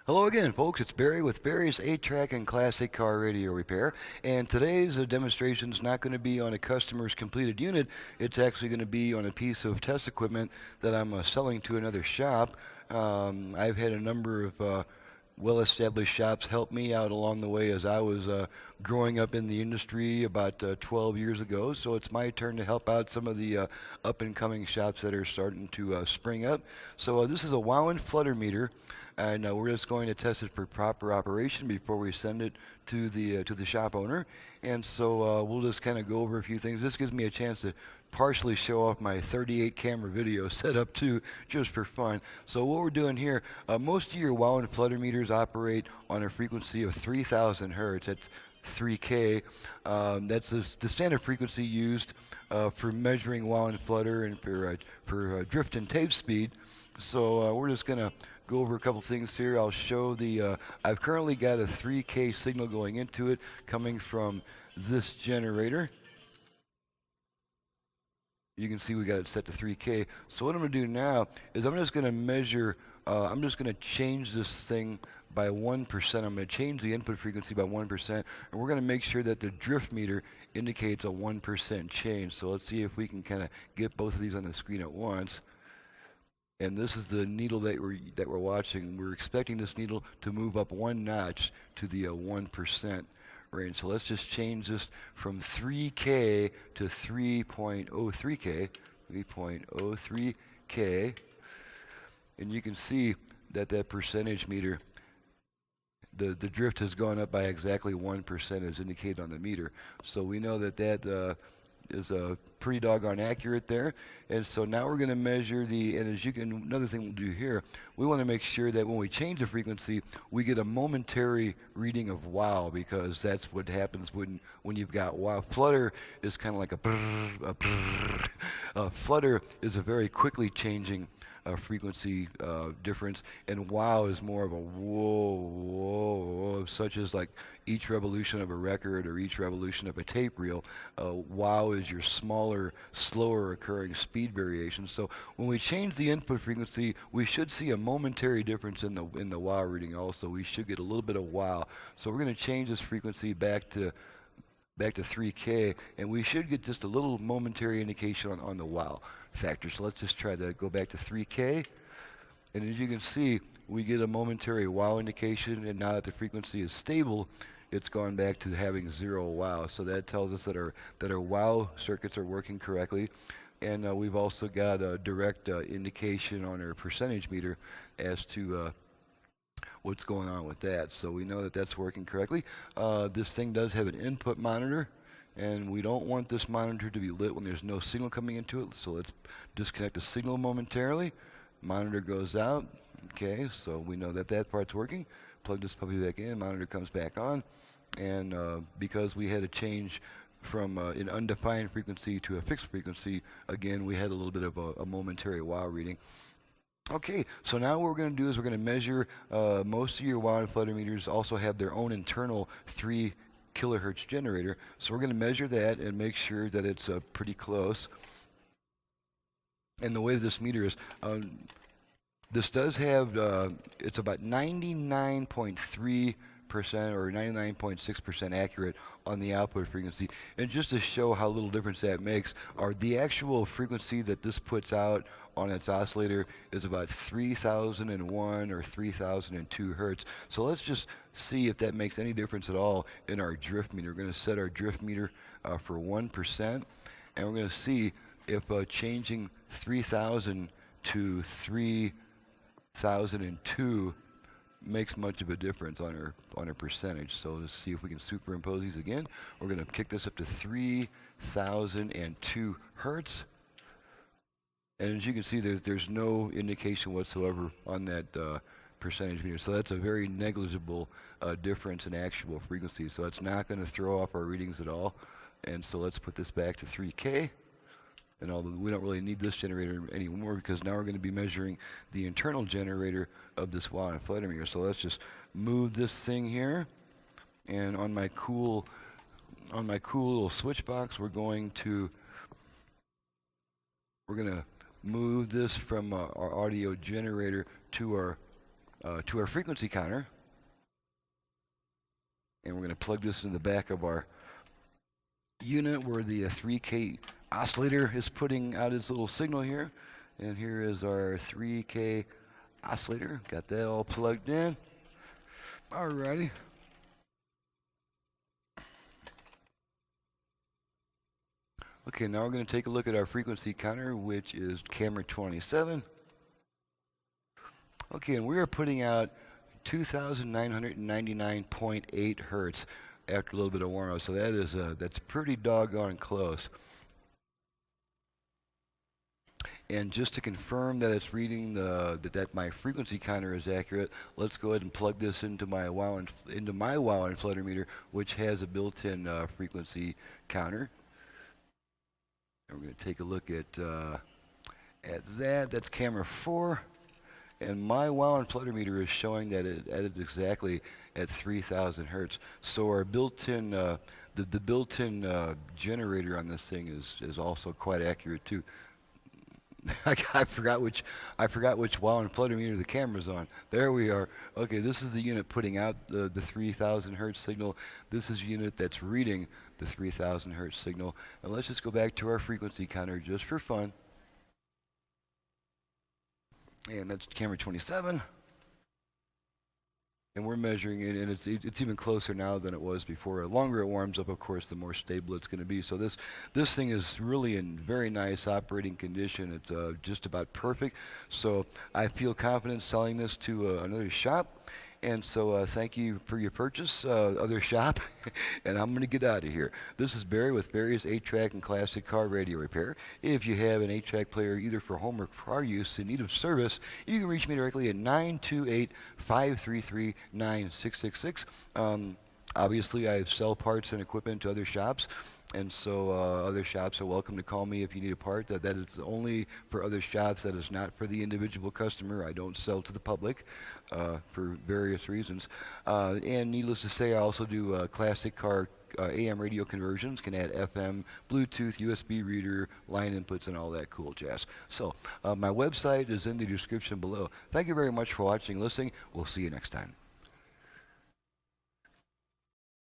Hello again, folks. It's Barry with Barry's 8-Track and Classic Car Radio Repair. And today's demonstration is not going to be on a customer's completed unit. It's actually going to be on a piece of test equipment that I'm selling to another shop. I've had a number of well-established shops help me out along the way as I was growing up in the industry about 12 years ago. So it's my turn to help out some of the up-and-coming shops that are starting to spring up. So this is a wow and flutter meter. And we're just going to test it for proper operation before we send it to the shop owner. And so we'll just kind of go over a few things. This gives me a chance to partially show off my 38 camera video setup too, just for fun. So what we're doing here, most of your wow and flutter meters operate on a frequency of 3,000 hertz. That's 3K. That's the standard frequency used for measuring wow and flutter and for drift and tape speed. So we're just going to go over a couple things here. I'll show the, I've currently got a 3K signal going into it coming from this generator. You can see we got it set to 3K. So what I'm going to do now is I'm just going to measure, I'm just going to change this thing by 1%. I'm going to change the input frequency by 1%, and we're going to make sure that the drift meter indicates a 1% change. So let's see if we can kind of get both of these on the screen at once. And this is the needle that we're watching. We're expecting this needle to move up one notch to the 1% range. So let's just change this from 3K to 3.03K, 3.03K. And you can see that that percentage meter, the drift has gone up by exactly 1% as indicated on the meter. So we know that that is pretty doggone accurate there. And so now we're going to measure and as you can, another thing we'll do here, we want to make sure that when we change the frequency, we get a momentary reading of wow, because that's what happens when you've got wow. Flutter is kind of like a brrr, a brrr. Flutter is a very quickly changing frequency difference, and wow is more of a whoa, whoa, whoa, such as like each revolution of a record or each revolution of a tape reel. Wow is your smaller, slower occurring speed variation. So when we change the input frequency, we should see a momentary difference in the wow reading also. We should get a little bit of wow. So we're going to change this frequency back to 3K, and we should get just a little momentary indication on the wow factor. So let's just try that. Go back to 3K, and as you can see, we get a momentary wow indication, and now that the frequency is stable, it's gone back to having 0 wow. So that tells us that our wow circuits are working correctly. And we've also got a direct indication on our percentage meter as to what's going on with that. So we know that that's working correctly. This thing does have an input monitor, and we don't want this monitor to be lit when there's no signal coming into it. So let's disconnect the signal momentarily. Monitor goes out. Okay, so we know that that part's working. Plug this puppy back in, monitor comes back on. And because we had a change from an undefined frequency to a fixed frequency, again, we had a little bit of a momentary wow reading. Okay, so now what we're going to do is we're going to measure, most of your wow and flutter meters also have their own internal 3 kilohertz generator. So we're going to measure that and make sure that it's pretty close. And the way this meter is, this does have, it's about 99.3% or 99.6% accurate on the output frequency. And just to show how little difference that makes, the actual frequency that this puts out on its oscillator is about 3001 or 3002 hertz. So let's just see if that makes any difference at all in our drift meter. We're going to set our drift meter for 1%, and we're going to see if changing 3000 to 3002 makes much of a difference on our percentage. So let's see if we can superimpose these again. We're going to kick this up to 3002 hertz. And as you can see, there's no indication whatsoever on that percentage meter. So that's a very negligible difference in actual frequency. So it's not going to throw off our readings at all. And so let's put this back to 3K. And although we don't really need this generator anymore, because now we're going to be measuring the internal generator of this wow and flutter meter. So let's just move this thing here. And on my cool little switch box, we're going to move this from our audio generator to our to our frequency counter. And we're going to plug this in the back of our unit where the 3K oscillator is putting out its little signal here. And here is our 3K oscillator. Got that all plugged in. Alrighty. Okay, now we're going to take a look at our frequency counter, which is camera 27. Okay, and we are putting out 2,999.8 hertz after a little bit of warm up. So that is that's pretty doggone close. And just to confirm that it's reading that my frequency counter is accurate, let's go ahead and plug this into my wow and Flutter meter, which has a built-in frequency counter. And we're going to take a look at that. That's camera 4. And my wow and Flutter meter is showing that it is exactly at 3,000 hertz. So our built-in, the built-in generator on this thing is also quite accurate too. I forgot which wow and Flutter meter the camera's on. There we are. Okay, this is the unit putting out the 3,000 hertz signal. This is the unit that's reading the 3,000 hertz signal. And let's just go back to our frequency counter just for fun. And that's camera 27. And we're measuring it, and it's even closer now than it was before. The longer it warms up, of course, the more stable it's going to be. So this thing is really in very nice operating condition. It's just about perfect. So I feel confident selling this to another shop. And so thank you for your purchase, other shop. And I'm going to get out of here. This is Barry with Barry's 8-track and classic car radio repair. If you have an 8-track player either for home or car use in need of service, you can reach me directly at 928-533-9666. Obviously, I sell parts and equipment to other shops. And so other shops are welcome to call me if you need a part. That is only for other shops. That is not for the individual customer. I don't sell to the public for various reasons. And needless to say, I also do classic car AM radio conversions, can add FM, Bluetooth, USB reader, line inputs, and all that cool jazz. So my website is in the description below. Thank you very much for watching and listening. We'll see you next time.